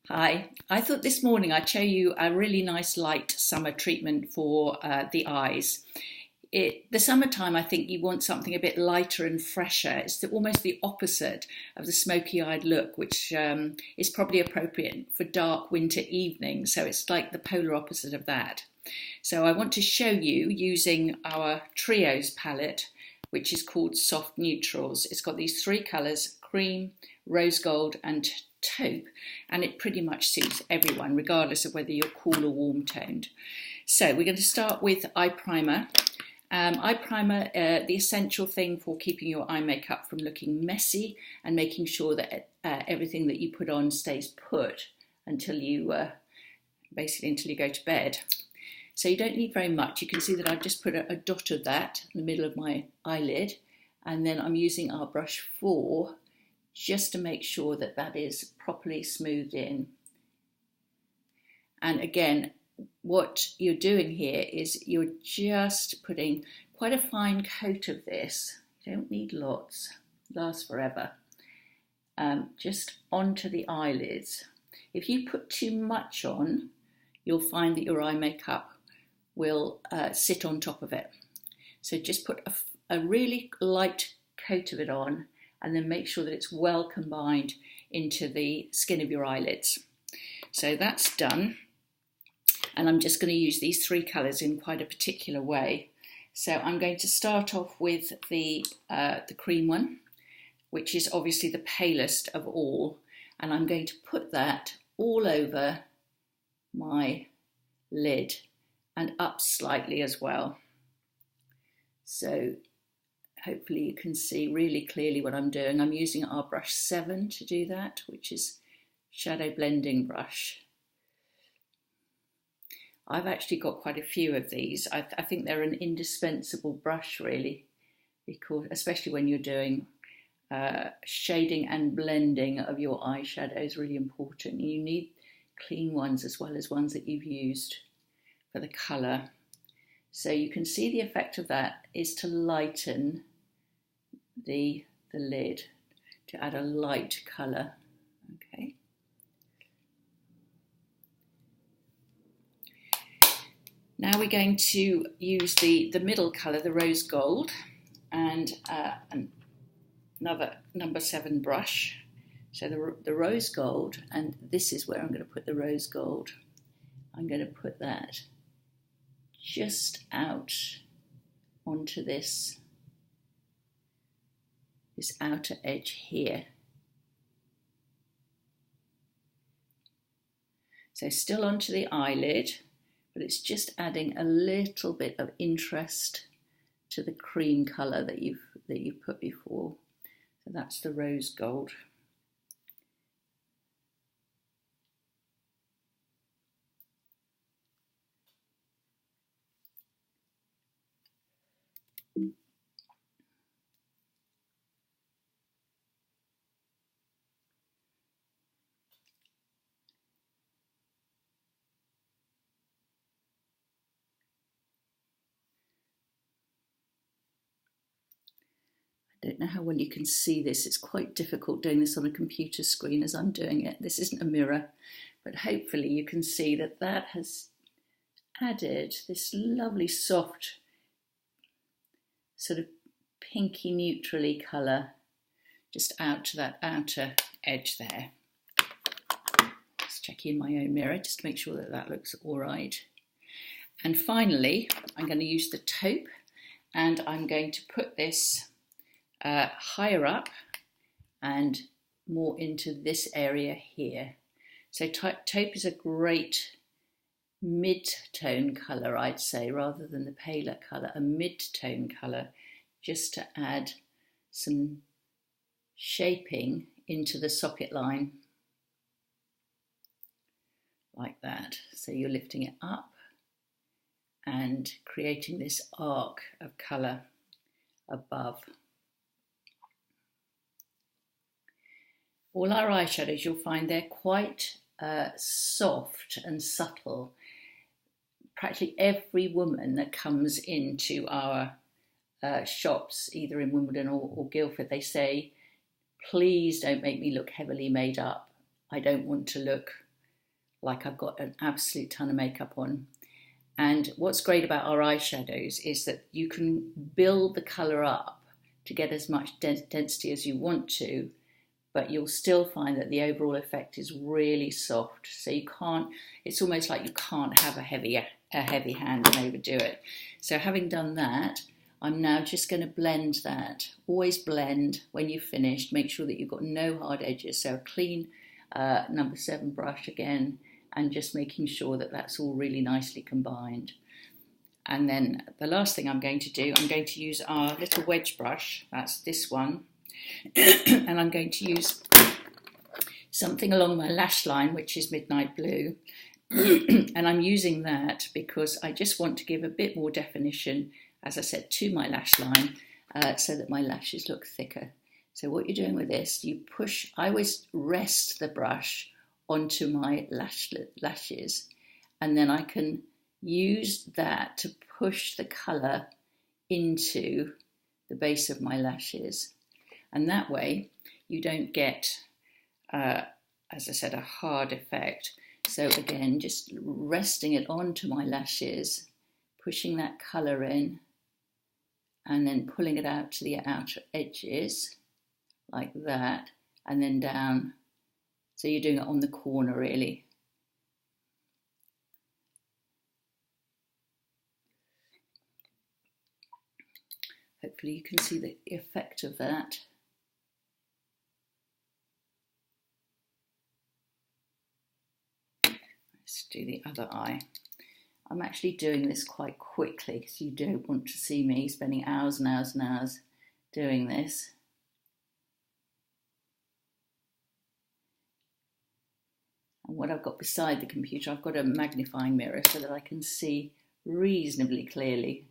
Hi, I thought this morning I'd show you a really nice light summer treatment for the eyes. The summertime, I think you want something a bit lighter and fresher. It's almost the opposite of the smoky-eyed look, which is probably appropriate for dark winter evenings. So it's like the polar opposite of that. So I want to show you using our Trios palette, which is called Soft Neutrals. It's got these three colours: cream, rose gold and taupe, and it pretty much suits everyone regardless of whether you're cool or warm toned. So we're going to start with eye primer. Eye primer, the essential thing for keeping your eye makeup from looking messy and making sure that everything that you put on stays put until you until you go to bed. So you don't need very much. You can see that I've just put a dot of that in the middle of my eyelid, and then I'm using our brush 4 just to make sure that that is properly smoothed in. And again, what you're doing here is you're just putting quite a fine coat of this. You don't need lots, it lasts forever. Just onto the eyelids. If you put too much on, you'll find that your eye makeup will sit on top of it. So just put a really light coat of it on, and then make sure that it's well combined into the skin of your eyelids. So that's done. And I'm just going to use these three colours in quite a particular way. So I'm going to start off with the cream one, which is obviously the palest of all. And I'm going to put that all over my lid and up slightly as well. So hopefully you can see really clearly what I'm doing. I'm using our brush 7 to do that, which is shadow blending brush. I've actually got quite a few of these. I think they're an indispensable brush really, because especially when you're doing shading and blending of your eyeshadow is really important. You need clean ones as well as ones that you've used for the colour. So you can see the effect of that is to lighten the lid, to add a light colour. Okay. Now we're going to use the middle colour, the rose gold, and another number 7 brush. So the rose gold, and this is where I'm going to put the rose gold. I'm going to put that just out onto this outer edge here. So still onto the eyelid, but it's just adding a little bit of interest to the cream colour that you've put before. So that's the rose gold. I don't know how well you can see this. It's quite difficult doing this on a computer screen as I'm doing it. This isn't a mirror, but hopefully you can see that that has added this lovely soft sort of pinky neutrally colour just out to that outer edge there. Just checking my own mirror just to make sure that that looks all right. And finally, I'm going to use the taupe, and I'm going to put this higher up and more into this area here. So taupe is a great mid-tone colour, I'd say, rather than the paler colour, a mid-tone colour, just to add some shaping into the socket line, like that. So you're lifting it up and creating this arc of colour above. All our eyeshadows, you'll find they're quite soft and subtle. Practically every woman that comes into our shops, either in Wimbledon or Guildford, they say, please don't make me look heavily made up. I don't want to look like I've got an absolute ton of makeup on. And what's great about our eyeshadows is that you can build the colour up to get as much density as you want to, but you'll still find that the overall effect is really soft. So you can't, it's almost like you can't have a heavy hand and overdo it. So having done that, I'm now just going to blend that. Always blend when you've finished. Make sure that you've got no hard edges. So a clean number 7 brush again, and just making sure that that's all really nicely combined. And then the last thing I'm going to do, I'm going to use our little wedge brush. That's this one. And I'm going to use something along my lash line, which is Midnight Blue. And I'm using that because I just want to give a bit more definition, as I said, to my lash line, so that my lashes look thicker. So what you're doing with this, you push, I always rest the brush onto my lashes, and then I can use that to push the colour into the base of my lashes. And that way you don't get, as I said, a hard effect. So again, just resting it onto my lashes, pushing that colour in, and then pulling it out to the outer edges like that, and then down. So you're doing it on the corner really. Hopefully you can see the effect of that. Let's do the other eye. I'm actually doing this quite quickly because you don't want to see me spending hours and hours and hours doing this. And what I've got beside the computer, I've got a magnifying mirror so that I can see reasonably clearly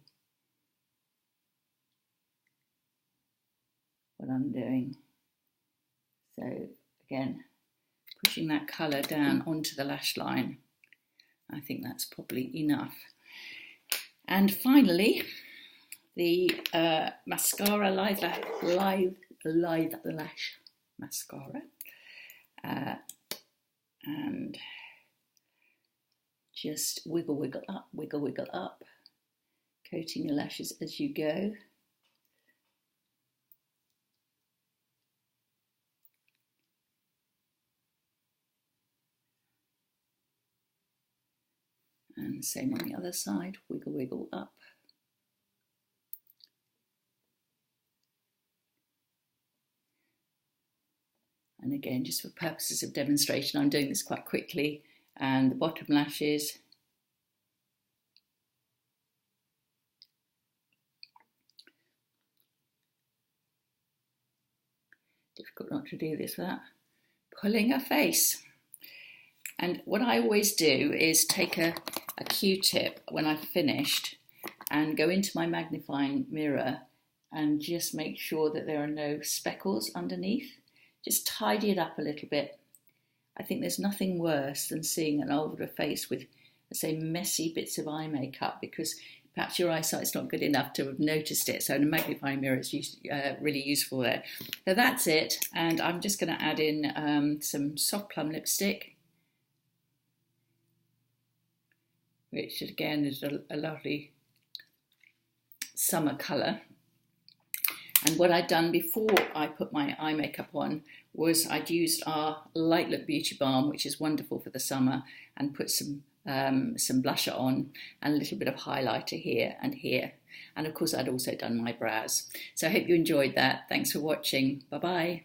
what I'm doing. So again, pushing that colour down onto the lash line. I think that's probably enough. And finally, the mascara, live lash mascara. And just wiggle up, coating your lashes as you go. And same on the other side, wiggle up. And again, just for purposes of demonstration, I'm doing this quite quickly. And the bottom lashes. Difficult not to do this without pulling a face. And what I always do is take a Q-tip when I've finished and go into my magnifying mirror and just make sure that there are no speckles underneath. Just tidy it up a little bit. I think there's nothing worse than seeing an older face with, let's say, messy bits of eye makeup, because perhaps your eyesight's not good enough to have noticed it. So a magnifying mirror is really useful there. So that's it. And I'm just going to add in some soft plum lipstick, which again is a lovely summer colour. And what I'd done before I put my eye makeup on was I'd used our Light Look Beauty Balm, which is wonderful for the summer, and put some blusher on and a little bit of highlighter here and here. And of course I'd also done my brows. So I hope you enjoyed that. Thanks for watching. Bye-bye.